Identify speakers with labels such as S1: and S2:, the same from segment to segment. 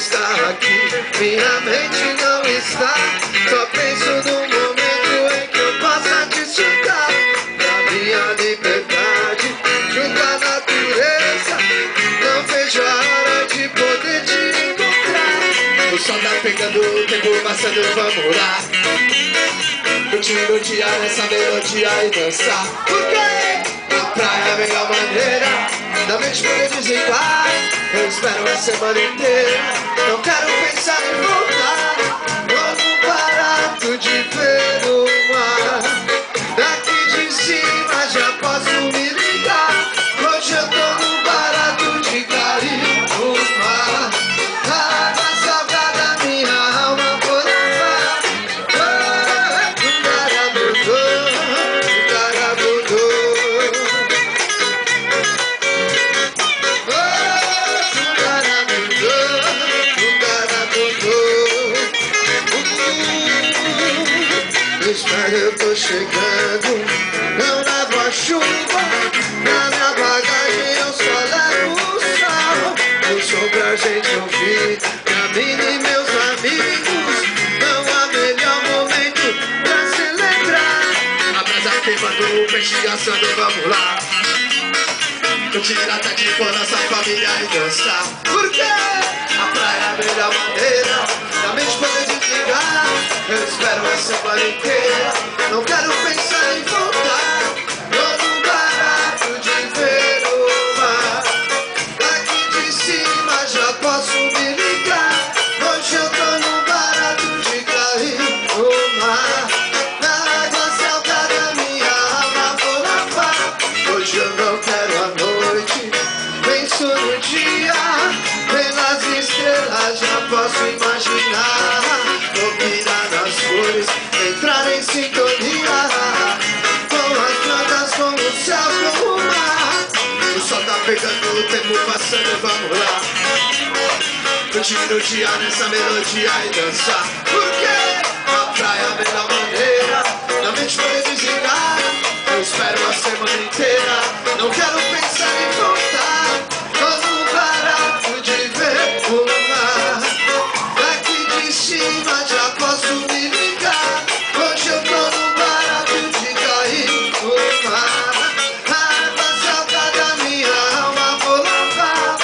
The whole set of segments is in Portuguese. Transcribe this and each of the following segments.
S1: está aqui, minha mente não está. Só penso no momento em que eu possa desfrutar da minha liberdade junto à natureza. Não vejo a hora de poder te encontrar. O sol tá pegando, o tempo passando, vamos lá. Curtir o dia nessa melodia e dançar. Por quê? A praia é a melhor maneira da mente poder desligar. Eu espero a semana inteira, não quero pensar em voltar. Vamos parar de ver o mar. Daqui de cima já posso me ligar. Hoje eu tô no barato de cair no mar. A água salgada minha alma vou lavar. O cara mudou, o cara mudou. Eu tô chegando, não levo a chuva. Na minha bagagem eu só levo o sol. O som pra gente ouvir, pra mim e meus amigos. Não há melhor momento pra celebrar. A brasa queimando, o peixe assando, vamos lá. Curtir até de for nossa família e dançar. Por quê? A praia é a melhor maneira da mente poder desligar. Eu espero a semana inteira, não quero pensar em voltar. Tô no barato de ver o mar. Daqui de cima já posso me ligar. Hoje eu tô no barato de cair no mar. Na água salgada minha alma vou lavar. Hoje eu não quero a noite, penso no dia. Pelas estrelas já posso imaginar. Vou virar nas flores, entrar em sintonia com as plantas, com o céu, com o mar. O sol tá pegando, o tempo passando, vamos lá. Curtir o dia nessa melodia e dançar. Por quê? A praia é a melhor maneira da mente poder desligar. Eu espero a semana inteira, não quero pensar em voltar. Tô no barato de ver o mar. Daqui de cima já posso me ligar. Hoje eu tô no barato de cair no mar. A água salgada minha alma vou lavar.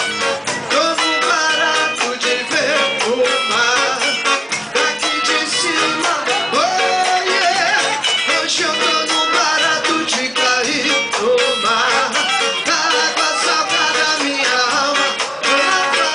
S1: Tô no barato de ver o mar. Daqui de cima, oh yeah. Hoje eu tô no barato de cair no mar. A água salgada minha alma vou lavar.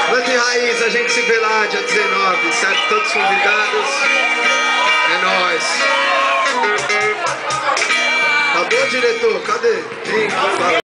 S1: Planta e Raiz, a gente se vê lá dia 19, certo? Todos convidados. É nóis. Acabou, diretor? Cadê? Vem, fala.